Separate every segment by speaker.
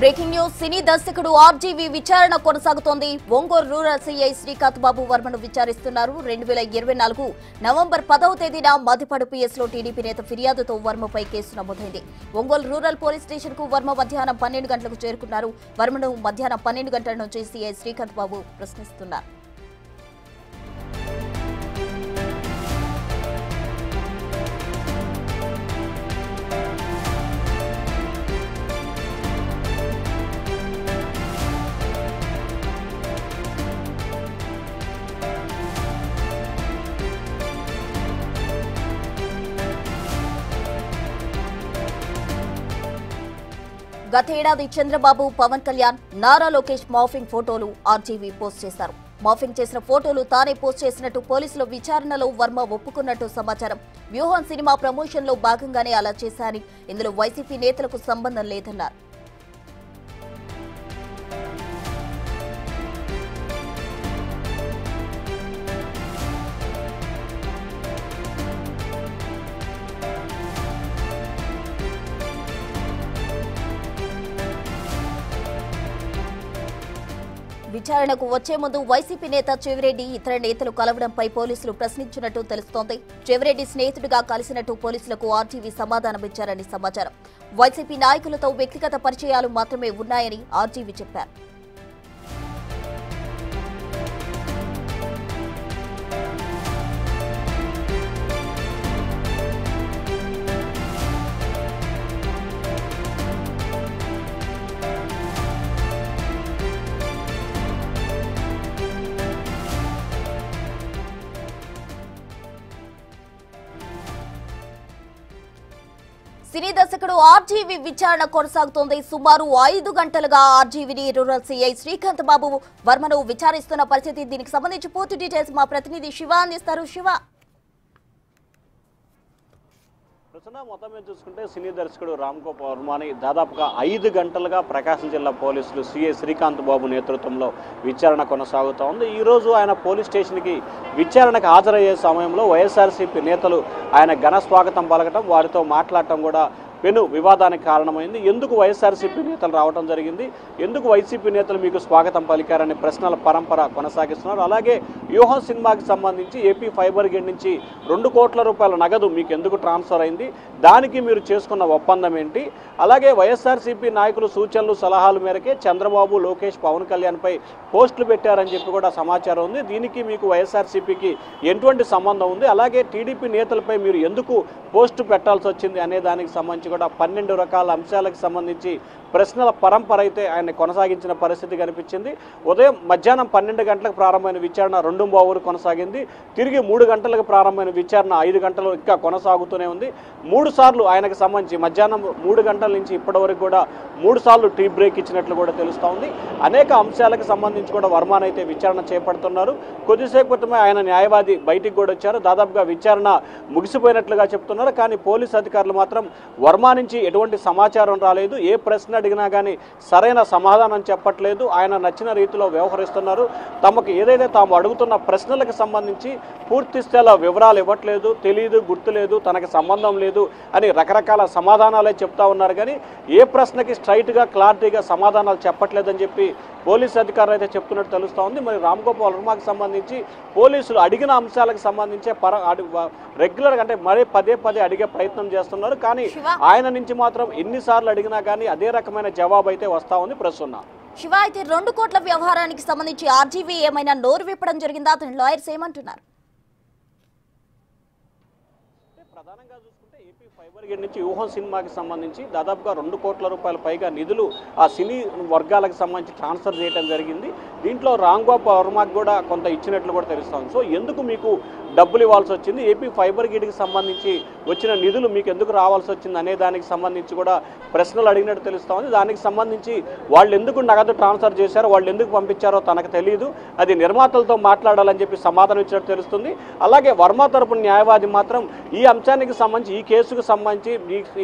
Speaker 1: Breaking news సినీ దర్శకుడు RGV విచారణ కొనసాగుతోంది. ఒంగోలు రూరల్ సీఐ శ్రీకాంత్ బాబు వర్మను విచారిస్తున్నారు. 2024 నవంబర్ 10వ తేదీన మధ్యపాడు పిఎస్లో టీడీపీ నేత ఫిర్యాదుతో వర్మపై కేసు నమోదైంది. ఒంగోలు రూరల్ పోలీస్ స్టేషన్ కు వర్మ మధ్యాహ్నం 12 గంటలకు చేరుకున్నారు. వర్మను మధ్యాహ్నం 12 గంటల నుంచి సీఐ శ్రీకాంత్ బాబు ప్రశ్నిస్తున్నారు. గతేడాది చంద్రబాబు, పవన్ కళ్యాణ్, నారా లోకేష్ మార్ఫింగ్ ఫోటోలు ఆర్జీవి పోస్ట్ చేశారు. మార్ఫింగ్ చేసిన ఫోటోలు తానే పోస్ట్ చేసినట్టు పోలీసుల విచారణలో వర్మ ఒప్పుకున్నట్టు సమాచారం. వ్యూహం సినిమా ప్రమోషన్ లో భాగంగానే అలా చేశారని, ఇందులో వైసీపీ నేతలకు సంబంధం లేదన్నారు. విచారణకు వచ్చే ముందు వైసీపీ నేత చెవిరెడ్డి ఇతర నేతలు కలవడంపై పోలీసులు ప్రశ్నించినట్టు తెలుస్తోంది. చెవిరెడ్డి స్నేహితుడిగా కలిసినట్టు పోలీసులకు ఆర్జీవి సమాధానమిచ్చారని సమాచారం. వైసీపీ నాయకులతో వ్యక్తిగత పరిచయాలు మాత్రమే ఉన్నాయని ఆర్జీవి చెప్పారు. సినీ దర్శకుడు ఆర్జీవి విచారణ కొనసాగుతోంది. సుమారు 5 గంటలుగా ఆర్జీవిని రూరల్ సీఐ శ్రీకాంత్ బాబు వర్మను విచారిస్తున్న పరిస్థితి. దీనికి సంబంధించి పూర్తి డీటెయిల్స్ మా ప్రతినిధి శివ అందిస్తారు. శివ,
Speaker 2: మొత్తం మీద చూసుకుంటే సినీ దర్శకుడు రామ్ గోపాల్ వర్మని దాదాపుగా 5 గంటలుగా ప్రకాశం జిల్లా పోలీసులు సీఐ శ్రీకాంత్ బాబు నేతృత్వంలో విచారణ కొనసాగుతూ ఉంది. ఈరోజు ఆయన పోలీస్ స్టేషన్కి విచారణకు హాజరయ్యే సమయంలో వైఎస్ఆర్సీపీ నేతలు ఆయన ఘన స్వాగతం పలకటం, వారితో మాట్లాడటం కూడా పెను వివాదానికి కారణమైంది. ఎందుకు వైఎస్ఆర్సీపీ నేతలు రావడం జరిగింది, ఎందుకు వైసీపీ నేతలు మీకు స్వాగతం పలికారనే ప్రశ్నల పరంపర కొనసాగిస్తున్నారు. అలాగే వ్యూహం సినిమాకి సంబంధించి ఏపీ ఫైబర్ గేట్ నుంచి 2 కోట్ల రూపాయల నగదు మీకు ఎందుకు ట్రాన్స్ఫర్ అయింది, దానికి మీరు చేసుకున్న ఒప్పందం ఏంటి, అలాగే వైఎస్ఆర్సీపీ నాయకులు సూచనలు సలహాల మేరకే చంద్రబాబు, లోకేష్, పవన్ కళ్యాణ్పై పోస్టులు పెట్టారని చెప్పి కూడా సమాచారం ఉంది. దీనికి మీకు వైఎస్ఆర్సీపీకి ఎటువంటి సంబంధం ఉంది, అలాగే టీడీపీ నేతలపై మీరు ఎందుకు పోస్టు పెట్టాల్సి వచ్చింది అనే దానికి సంబంధించి కూడా 12 రకాల అంశాలకు సంబంధించి ప్రశ్నల పరంపర అయితే ఆయన కొనసాగించిన పరిస్థితి కనిపించింది. మధ్యాహ్నం 12 గంటలకు ప్రారంభమైన విచారణ 2:15 కొనసాగింది. తిరిగి 3 గంటలకు ప్రారంభమైన విచారణ 5 గంటలు ఇంకా కొనసాగుతూనే ఉంది. 3 సార్లు ఆయనకు సంబంధించి మధ్యాహ్నం 3 గంటల నుంచి ఇప్పటి వరకు కూడా 3 సార్లు టీ బ్రేక్ ఇచ్చినట్లు కూడా తెలుస్తూ ఉంది. అనేక అంశాలకు సంబంధించి కూడా వర్మన్ అయితే విచారణ చేపడుతున్నారు. కొద్దిసేపు క్రితమే ఆయన న్యాయవాది బయటికి కూడా వచ్చారు. దాదాపుగా విచారణ ముగిసిపోయినట్లుగా చెప్తున్నారు. కానీ పోలీసు అధికారులు మాత్రం వర్మ నుంచి ఎటువంటి సమాచారం రాలేదు, ఏ ప్రశ్న అడిగినా కానీ సరైన సమాధానం చెప్పట్లేదు, ఆయన నచ్చిన రీతిలో వ్యవహరిస్తున్నారు, తమకు ఏదైతే తాము అడుగుతున్న ప్రశ్నలకు సంబంధించి పూర్తి స్థాయిలో వివరాలు ఇవ్వట్లేదు, తెలియదు, గుర్తులేదు, తనకు సంబంధం లేదు అని రకరకాల సమాధానాలే చెప్తా ఉన్నారు. కానీ ఏ ప్రశ్నకి స్ట్రైట్గా క్లారిటీగా సమాధానాలు చెప్పట్లేదని చెప్పి పోలీసు అధికారులు అయితే చెప్తున్నట్టు తెలుస్తూ ఉంది. మరి రామ్ గోపాల్ వర్మకి సంబంధించి పోలీసులు అడిగిన అంశాలకు సంబంధించి రెగ్యులర్గా అంటే మరీ పదే అడిగే ప్రయత్నం చేస్తున్నారు. కానీ ఆయన నుంచి మాత్రం ఎన్నిసార్లు అడిగినా కానీ అదే రకమైన జవాబు అయితే వస్తా ఉంది ప్రస్తుతం.
Speaker 1: శివ, అయితే 2 కోట్ల వ్యవహారానికి సంబంధించి ఆర్జీవి ఏమైనా నోరు విప్పడం జరిగిందా? అతని లాయర్స్ ఏమంటున్నారు?
Speaker 2: ప్రధానంగా చూసుకుంటే ఏపీ ఫైబర్ గేట్ నుంచి వ్యూహం సినిమాకి సంబంధించి దాదాపుగా 2 కోట్ల రూపాయల పైగా నిధులు ఆ సినీ వర్గాలకు సంబంధించి ట్రాన్స్ఫర్ చేయడం జరిగింది. దీంట్లో రామ్ గోపాల్ వర్మకి కూడా కొంత ఇచ్చినట్లు కూడా తెలుస్తుంది. సో ఎందుకు మీకు డబ్బులు ఇవ్వాల్సి వచ్చింది, ఏపీ ఫైబర్ గేట్కి సంబంధించి వచ్చిన నిధులు మీకు ఎందుకు రావాల్సి వచ్చింది అనే దానికి సంబంధించి కూడా ప్రశ్నలు అడిగినట్టు తెలుస్తూ ఉంది. దానికి సంబంధించి వాళ్ళు ఎందుకు నగదు ట్రాన్స్ఫర్ చేశారో, వాళ్ళు ఎందుకు పంపించారో తనకు తెలియదు, అది నిర్మాతలతో మాట్లాడాలని చెప్పి సమాధానం ఇచ్చినట్టు తెలుస్తుంది. అలాగే వర్మ తరపున న్యాయవాది మాత్రం ఈ అంశానికి సంబంధించి ఈ కేసుకు సంబంధించి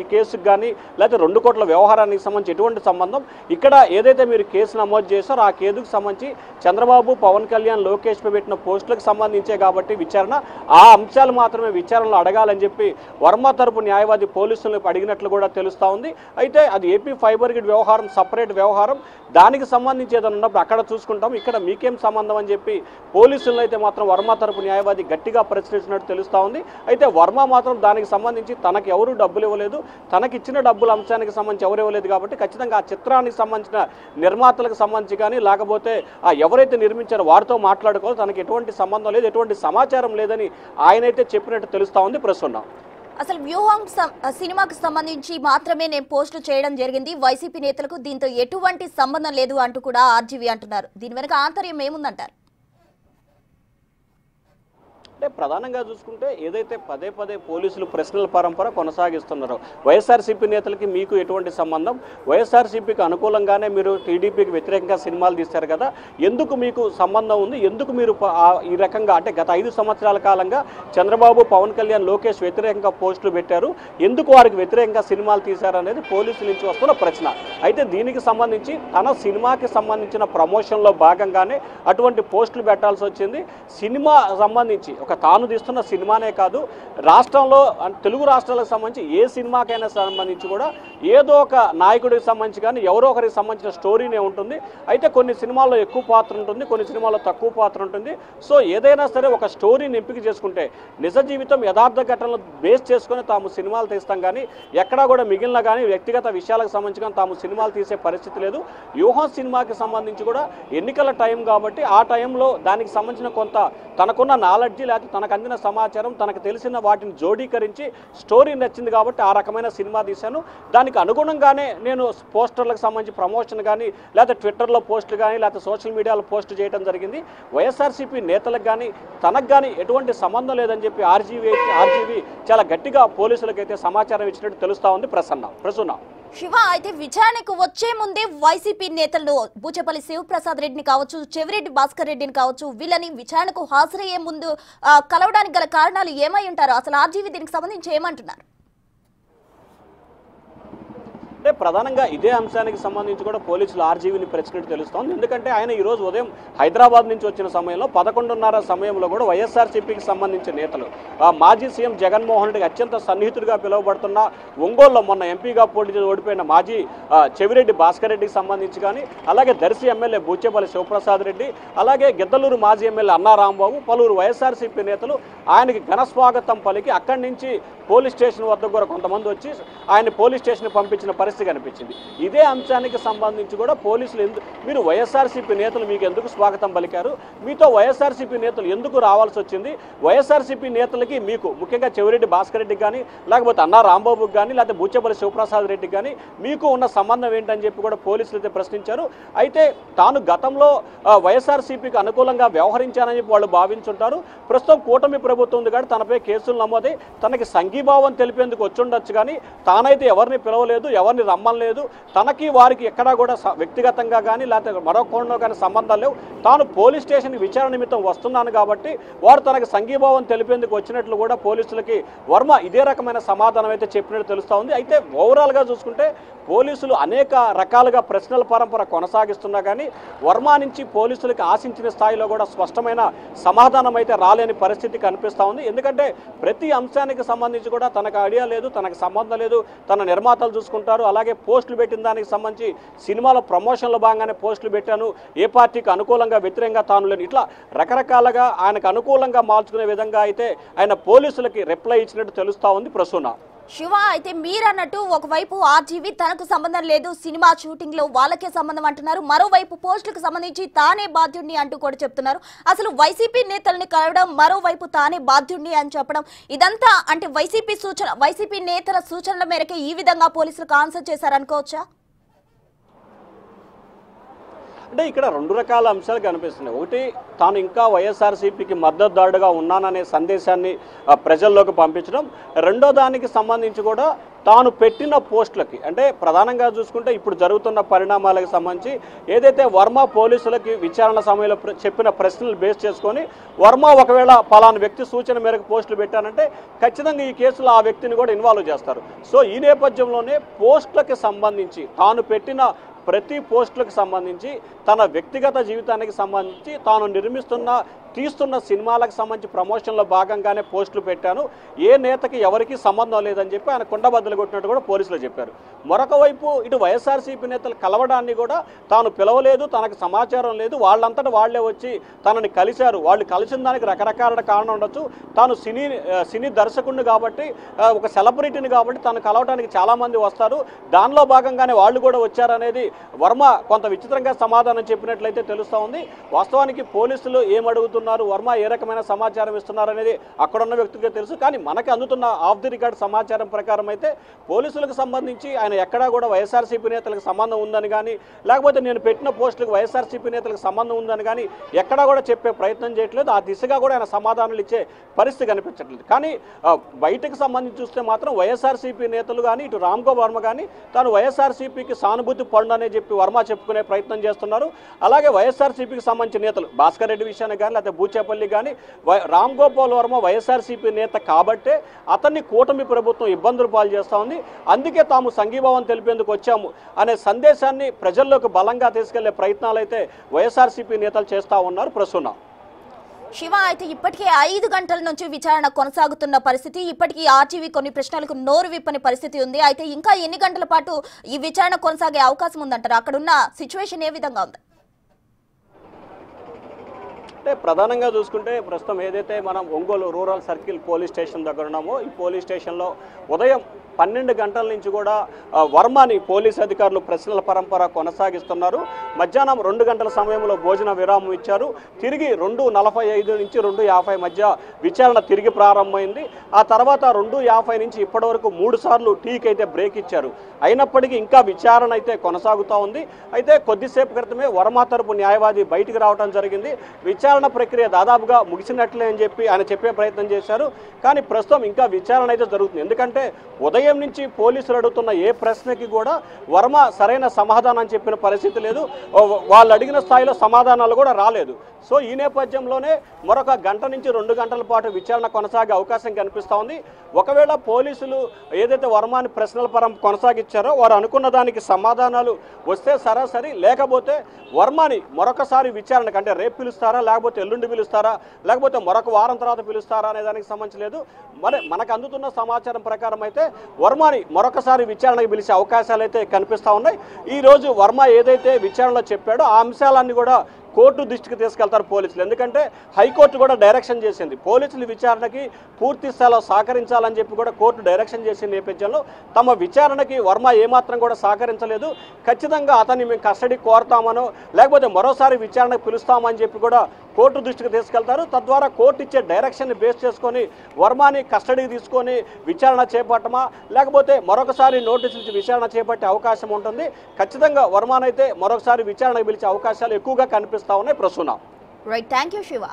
Speaker 2: ఈ కేసుకు కానీ లేకపోతే 2 కోట్ల వ్యవహారానికి సంబంధించి ఎటువంటి సంబంధం, ఇక్కడ ఏదైతే మీరు కేసు నమోదు చేశారో ఆ కేసుకు సంబంధించి చంద్రబాబు, పవన్ కళ్యాణ్, లోకేష్పై పెట్టిన పోస్టులకు సంబంధించే కాబట్టి విచారణ, ఆ అంశాలు మాత్రమే విచారణలో అడగాలని చెప్పి వర్మ తరపు న్యాయవాది పోలీసులను అడిగినట్లు కూడా తెలుస్తూ ఉంది. అయితే అది ఏపీ ఫైబర్ గ్రిడ్ వ్యవహారం, సపరేట్ వ్యవహారం, దానికి సంబంధించి ఏదైనా ఉన్నప్పుడు అక్కడ చూసుకుంటాం, ఇక్కడ మీకేం సంబంధం అని చెప్పి పోలీసులను అయితే మాత్రం వర్మ తరపు న్యాయవాది గట్టిగా ప్రశ్నించినట్టు తెలుస్తూ ఉంది. అయితే వర్మ మాత్రం దానికి సంబంధించి తనకు ఎవరు డబ్బులు ఇవ్వలేదు, తనకి ఇచ్చిన డబ్బుల అంశానికి సంబంధించి ఎవరు ఇవ్వలేదు కాబట్టి ఖచ్చితంగా ఆ చిత్రానికి సంబంధించిన నిర్మాతలకు సంబంధించి కానీ లేకపోతే ఎవరైతే నిర్మించారో వారితో మాట్లాడుకోవాలి, తనకి ఎటువంటి సంబంధం లేదు, ఎటువంటి సమాచారం లేదని ఆయనైతే చెప్పినట్టు తెలుస్తూ ఉంది. ప్రస్తుతం
Speaker 1: అసలు వ్యూహం సినిమాకు సంబంధించి మాత్రమే నేను పోస్టులు చేయడం జరిగింది, వైసీపీ నేతలకు దీంతో ఎటువంటి సంబంధం లేదు అంటూ కూడా ఆర్జీవీ అంటున్నారు. దీని వెనక ఆంతర్యం ఏముందంటారు?
Speaker 2: అంటే ప్రధానంగా చూసుకుంటే ఏదైతే పదే పదే పోలీసులు ప్రశ్నల పరంపర కొనసాగిస్తున్నారో, వైఎస్ఆర్సీపీ నేతలకి మీకు ఎటువంటి సంబంధం, వైఎస్ఆర్సీపీకి అనుకూలంగానే మీరు టీడీపీకి వ్యతిరేకంగా సినిమాలు తీశారు కదా, ఎందుకు మీకు సంబంధం ఉంది, ఎందుకు మీరు ఈ రకంగా అంటే గత 5 సంవత్సరాల కాలంగా చంద్రబాబు, పవన్ కళ్యాణ్, లోకేష్ వ్యతిరేకంగా పోస్టులు పెట్టారు, ఎందుకు వారికి వ్యతిరేకంగా సినిమాలు తీశారు అనేది పోలీసుల నుంచి వస్తున్న ప్రశ్న. అయితే దీనికి సంబంధించి తన సినిమాకి సంబంధించిన ప్రమోషన్లో భాగంగానే అటువంటి పోస్టులు పెట్టాల్సి వచ్చింది. సినిమా సంబంధించి తాను తీస్తున్న సినిమానే కాదు, రాష్ట్రంలో తెలుగు రాష్ట్రాలకు సంబంధించి ఏ సినిమాకైనా సంబంధించి కూడా ఏదో ఒక నాయకుడికి సంబంధించి కానీ ఎవరో ఒకరికి సంబంధించిన స్టోరీనే ఉంటుంది. అయితే కొన్ని సినిమాల్లో ఎక్కువ పాత్ర ఉంటుంది, కొన్ని సినిమాల్లో తక్కువ పాత్ర ఉంటుంది. సో ఏదైనా సరే ఒక స్టోరీని ఎంపిక చేసుకుంటే నిజ జీవితం యథార్థ ఘటనలు బేస్ చేసుకొని తాము సినిమాలు తీస్తాం, కానీ ఎక్కడా కూడా మిగిలిన కానీ వ్యక్తిగత విషయాలకు సంబంధించి కానీ తాము సినిమాలు తీసే పరిస్థితి లేదు. వ్యూహం సినిమాకి సంబంధించి కూడా ఎన్నికల టైం కాబట్టి ఆ టైంలో దానికి సంబంధించిన కొంత తనకున్న నాలెడ్జి లేకపోతే తనకు అందిన సమాచారం, తనకు తెలిసిన వాటిని జోడీకరించి స్టోరీ నచ్చింది కాబట్టి ఆ రకమైన సినిమా తీశాను. దానికి అనుగుణంగానే నేను పోస్టర్లకు సంబంధించి ప్రమోషన్ కానీ లేకపోతే ట్విట్టర్లో పోస్టులు కానీ లేకపోతే సోషల్ మీడియాలో పోస్టులు చేయడం జరిగింది. వైఎస్ఆర్సీపీ నేతలకు కానీ తనకు కానీ ఎటువంటి సంబంధం లేదని చెప్పి ఆర్జీవీ చాలా గట్టిగా పోలీసులకైతే సమాచారం ఇచ్చినట్టు తెలుస్తూ ఉంది. ప్రసన్న
Speaker 1: శివ, అయితే విచారణకు వచ్చే ముందే వైసీపీ నేతలు బూచపల్లి శివప్రసాద్ రెడ్డిని కావచ్చు, చెవిరెడ్డి భాస్కర్ రెడ్డిని కావచ్చు, వీళ్ళని విచారణకు హాజరయ్యే ముందు కలవడానికి గల కారణాలు ఏమై ఉంటారు? అసలు ఆర్జీవీ దీనికి సంబంధించి ఏమంటున్నారు?
Speaker 2: అంటే ప్రధానంగా ఇదే అంశానికి సంబంధించి కూడా పోలీసులు ఆర్జీవీని ప్రశ్నించి తెలుస్తోంది. ఎందుకంటే ఆయన ఈరోజు ఉదయం హైదరాబాద్ నుంచి వచ్చిన సమయంలో 11:30 సమయంలో కూడా వైఎస్ఆర్సీపీకి సంబంధించిన నేతలు మాజీ సీఎం జగన్మోహన్ రెడ్డికి అత్యంత సన్నిహితుడిగా పిలువబడుతున్న ఒంగోలులో మొన్న ఎంపీగా పోటీ చేసి ఓడిపోయిన మాజీ చెవిరెడ్డి భాస్కర్ రెడ్డికి సంబంధించి కానీ, అలాగే దర్శి ఎమ్మెల్యే బూచేపల్లి శివప్రసాద్ రెడ్డి, అలాగే గిద్దలూరు మాజీ ఎమ్మెల్యే అన్నా రాంబాబు, పలువురు వైఎస్ఆర్సీపీ నేతలు ఆయనకి ఘన స్వాగతం పలికి అక్కడి నుంచి పోలీస్ స్టేషన్ వద్ద కూడా కొంతమంది వచ్చి ఆయన పోలీస్ స్టేషన్ పంపించిన పరిస్థితి కనిపించింది. ఇదే అంశానికి సంబంధించి కూడా పోలీసులు మీరు వైఎస్ఆర్సీపీ నేతలు మీకు ఎందుకు స్వాగతం పలికారు, మీతో వైఎస్ఆర్సీపీ నేతలు ఎందుకు రావాల్సి వచ్చింది, వైఎస్ఆర్సీపీ నేతలకి మీకు ముఖ్యంగా చెవిరెడ్డి భాస్కర్ రెడ్డికి కానీ లేకపోతే అన్నా రాంబాబుకి కానీ లేకపోతే బూచేపల్లి శివప్రసాద్ రెడ్డికి కానీ మీకు ఉన్న సంబంధం ఏంటని చెప్పి కూడా పోలీసులు అయితే ప్రశ్నించారు. అయితే తాను గతంలో వైఎస్ఆర్సీపీకి అనుకూలంగా వ్యవహరించానని చెప్పి వాళ్ళు భావించుంటారు. ప్రస్తుతం కూటమి ప్రభుత్వం ఉంది కాబట్టి తనపై కేసులు నమోదై తనకి సంఘీభావం తెలిపేందుకు వచ్చుండొచ్చు, కానీ తానైతే ఎవరిని పిలవలేదు, ఎవరిని రమ్మలేదు, తనకి వారికి ఎక్కడా కూడా వ్యక్తిగతంగా కానీ లేకపోతే మరో కోణంలో కానీ సంబంధాలు లేవు. తాను పోలీస్ స్టేషన్కి విచారణ నిమిత్తం వస్తున్నాను కాబట్టి వారు తనకు సంఘీభావం తెలిపేందుకు వచ్చినట్లు కూడా పోలీసులకి వర్మ ఇదే రకమైన సమాధానం అయితే చెప్పినట్టు తెలుస్తూ ఉంది. అయితే ఓవరాల్గా చూసుకుంటే పోలీసులు అనేక రకాలుగా ప్రశ్నల పరంపర కొనసాగిస్తున్నా కానీ వర్మ నుంచి పోలీసులకి ఆశించిన స్థాయిలో కూడా స్పష్టమైన సమాధానం అయితే రాలేని పరిస్థితి కనిపిస్తూ ఉంది. ఎందుకంటే ప్రతి అంశానికి సంబంధించి కూడా తనకు ఐడియా లేదు, తనకు సంబంధం లేదు, తన నిర్మాతలు చూసుకుంటారు. అలాగే పోస్టులు పెట్టిన దానికి సంబంధించి సినిమాలో ప్రమోషన్లో భాగంగానే పోస్టులు పెట్టాను, ఏ పార్టీకి అనుకూలంగా వ్యతిరేకంగా తాను లేను, ఇట్లా రకరకాలుగా ఆయనకు అనుకూలంగా మార్చుకునే విధంగా అయితే ఆయన పోలీసులకి రిప్లై ఇచ్చినట్టు తెలుస్తూ ఉంది. ప్రసూన
Speaker 1: శివ, అయితే మీరన్నట్టు ఒకవైపు ఆర్జీవీ తనకు సంబంధం లేదు, సినిమా షూటింగ్ లో వాళ్ళకే సంబంధం అంటున్నారు, మరోవైపు పోస్టులకు సంబంధించి తానే బాధ్యుడిని అంటూ కూడా చెప్తున్నారు. అసలు వైసీపీ నేతల్ని కలవడం, మరోవైపు తానే బాధ్యుడిని అని చెప్పడం, ఇదంతా అంటే వైసీపీ నేతల సూచనల మేరకే ఈ విధంగా పోలీసులకు ఆన్సర్ చేశారనుకోవచ్చా?
Speaker 2: అంటే ఇక్కడ 2 రకాల అంశాలు కనిపిస్తున్నాయి. ఒకటి, తాను ఇంకా వైఎస్ఆర్సీపీకి మద్దతుదారుడుగా ఉన్నాననే సందేశాన్ని ప్రజల్లోకి పంపించడం. రెండో దానికి సంబంధించి కూడా తాను పెట్టిన పోస్టులకి అంటే ప్రధానంగా చూసుకుంటే ఇప్పుడు జరుగుతున్న పరిణామాలకు సంబంధించి ఏదైతే వర్మ పోలీసులకి విచారణ సమయంలో చెప్పిన ప్రశ్నలు బేస్ చేసుకొని వర్మ ఒకవేళ పలానా వ్యక్తి సూచన మేరకు పోస్టులు పెట్టానంటే ఖచ్చితంగా ఈ కేసులో ఆ వ్యక్తిని కూడా ఇన్వాల్వ్ చేస్తారు. సో ఈ నేపథ్యంలోనే పోస్టులకు సంబంధించి తాను పెట్టిన ప్రతి పోస్టులకు సంబంధించి తన వ్యక్తిగత జీవితానికి సంబంధించి తాను తీస్తున్న సినిమాలకు సంబంధించి ప్రమోషన్లో భాగంగానే పోస్టులు పెట్టాను, ఏ నేతకి ఎవరికి సంబంధం లేదని చెప్పి ఆయన కుండబద్దలు కొట్టినట్టు కూడా పోలీసులు చెప్పారు. మరొక వైపు ఇటు వైఎస్ఆర్సీపీ నేతలు కలవడాన్ని కూడా తాను పిలవలేదు, తనకు సమాచారం లేదు, వాళ్ళంతటా వాళ్లే వచ్చి తనని కలిశారు, వాళ్ళు కలిసిన దానికి రకరకాల కారణం ఉండొచ్చు, తాను సినీ దర్శకుడిని కాబట్టి ఒక సెలబ్రిటీని కాబట్టి తను కలవడానికి చాలామంది వస్తారు, దానిలో భాగంగానే వాళ్ళు కూడా వచ్చారనేది వర్మ కొంత విచిత్రంగా సమాధానం చెప్పినట్లయితే తెలుస్తూ ఉంది. వాస్తవానికి పోలీసులు ఏమడుగుతున్నారు, వర్మ ఏ రకమైన సమాచారం ఇస్తున్నారు అనేది అక్కడున్న వ్యక్తిగా తెలుసు. కానీ మనకి అందుతున్న ఆఫ్ ది రికార్డ్ సమాచారం ప్రకారం అయితే పోలీసులకు సంబంధించి ఆయన ఎక్కడా కూడా వైఎస్ఆర్సీపీ నేతలకు సంబంధం ఉందని కానీ లేకపోతే నేను పెట్టిన పోస్టులకు వైఎస్ఆర్సీపీ నేతలకు సంబంధం ఉందని కానీ ఎక్కడా కూడా చెప్పే ప్రయత్నం చేయట్లేదు. ఆ దిశగా కూడా ఆయన సమాధానాలు ఇచ్చే పరిస్థితి కనిపించట్లేదు. కానీ బయటకు సంబంధించి చూస్తే మాత్రం వైఎస్ఆర్సీపీ నేతలు కానీ ఇటు రామ్ గోపాల్ వర్మ కానీ తాను వైఎస్ఆర్సీపీకి సానుభూతి పరుడు అని చెప్పి వర్మ చెప్పుకునే ప్రయత్నం చేస్తున్నారు. అలాగే వైఎస్ఆర్సీపీకి సంబంధించిన నేతలు భాస్కర్ రెడ్డి విషయాన్ని కానీ లేకపోతే బూచేపల్లి కానీ రామ్ గోపాల్ వర్మ వైఎస్ఆర్సీపీ నేత కాబట్టే అతన్ని కూటమి ప్రభుత్వం ఇబ్బందులు పాలు చేస్తూ ఉంది, అందుకే తాము సంఘీభావం తెలిపేందుకు వచ్చాము అనే సందేశాన్ని ప్రజల్లోకి బలంగా తీసుకెళ్లే ప్రయత్నాలు అయితే వైఎస్ఆర్సీపీ నేతలు చేస్తూ ఉన్నారు. ప్రస్తుతం
Speaker 1: శివ, అయితే ఇప్పటికే 5 గంటల నుంచి విచారణ కొనసాగుతున్న పరిస్థితి, ఇప్పటికీ ఆర్టీవీ కొన్ని ప్రశ్నలకు నోరు విప్పని పరిస్థితి ఉంది. అయితే ఇంకా ఎన్ని గంటల పాటు ఈ విచారణ కొనసాగే అవకాశం ఉందంటారు? అక్కడున్న సిచ్యువేషన్ ఏ విధంగా ఉంది?
Speaker 2: అంటే ప్రధానంగా చూసుకుంటే ప్రస్తుతం ఏదైతే మనం Ongole rural circle police station దగ్గర ఉన్నామో ఈ పోలీస్ స్టేషన్లో ఉదయం 12 గంటల నుంచి కూడా వర్మని పోలీస్ అధికారులు ప్రశ్నల పరంపర కొనసాగిస్తున్నారు. మధ్యాహ్నం 2 గంటల సమయంలో భోజన విరామం ఇచ్చారు. తిరిగి 2:45 నుంచి 2:50 మధ్య విచారణ తిరిగి ప్రారంభమైంది. ఆ తర్వాత 2:50 నుంచి ఇప్పటి వరకు 3 సార్లు టీకి అయితే బ్రేక్ ఇచ్చారు. అయినప్పటికీ ఇంకా విచారణ అయితే కొనసాగుతూ ఉంది. అయితే కొద్దిసేపు క్రితమే వర్మ తరపు న్యాయవాది బయటికి రావడం జరిగింది. విచారణ ప్రక్రియ దాదాపుగా ముగిసినట్లే అని చెప్పి ఆయన చెప్పే ప్రయత్నం చేశారు. కానీ ప్రస్తుతం ఇంకా విచారణ అయితే జరుగుతుంది. ఎందుకంటే ఉదయం నుంచి పోలీసులు అడుగుతున్న ఏ ప్రశ్నకి కూడా వర్మ సరైన సమాధానం చెప్పిన పరిస్థితి లేదు, వాళ్ళు అడిగిన స్థాయిలో సమాధానాలు కూడా రాలేదు. సో ఈ నేపథ్యంలోనే మరొక 1 గంట నుంచి 2 గంటల పాటు విచారణ కొనసాగే అవకాశం కనిపిస్తూ ఉంది. ఒకవేళ పోలీసులు ఏదైతే వర్మని ప్రశ్నల పరం కొనసాగించారో వారు అనుకున్న దానికి సమాధానాలు వస్తే సరాసరి, లేకపోతే వర్మని మరొకసారి విచారణకు అంటే రేపు పిలుస్తారా లేకపోతే ఎల్లుండి పిలుస్తారా లేకపోతే మరొక వారం తర్వాత పిలుస్తారా అనే దానికి సంబంధించి లేదు. మరి మనకు అందుతున్న సమాచారం ప్రకారం అయితే వర్మని మరొకసారి విచారణకు పిలిచే అవకాశాలు అయితే కనిపిస్తూ ఉన్నాయి. ఈరోజు వర్మ ఏదైతే విచారణలో చెప్పాడో ఆ అంశాలన్నీ కూడా కోర్టు దృష్టికి తీసుకెళ్తారు పోలీసులు. ఎందుకంటే హైకోర్టు కూడా డైరెక్షన్ చేసింది పోలీసులు విచారణకి పూర్తి స్థాయిలో సహకరించాలని చెప్పి కూడా కోర్టు డైరెక్షన్ చేసిన నేపథ్యంలో తమ విచారణకి వర్మ ఏమాత్రం కూడా సహకరించలేదు. ఖచ్చితంగా అతన్ని మేము కస్టడీ కోరుతామనో లేకపోతే మరోసారి విచారణకు పిలుస్తామని చెప్పి కూడా కోర్టు దృష్టికి తీసుకెళ్తారు. తద్వారా కోర్టు ఇచ్చే డైరెక్షన్ని బేస్ చేసుకొని వర్మని కస్టడీకి తీసుకొని విచారణ చేపట్టమా లేకపోతే మరొకసారి నోటీసులు ఇచ్చి విచారణ చేపట్టే అవకాశం ఉంటుంది. ఖచ్చితంగా వర్మనైతే మరొకసారి విచారణకు పిలిచే అవకాశాలు ఎక్కువగా కనిపిస్తా ఉన్నాయి. ప్రస్తుతం
Speaker 1: రైట్, థ్యాంక్ యూ శివ.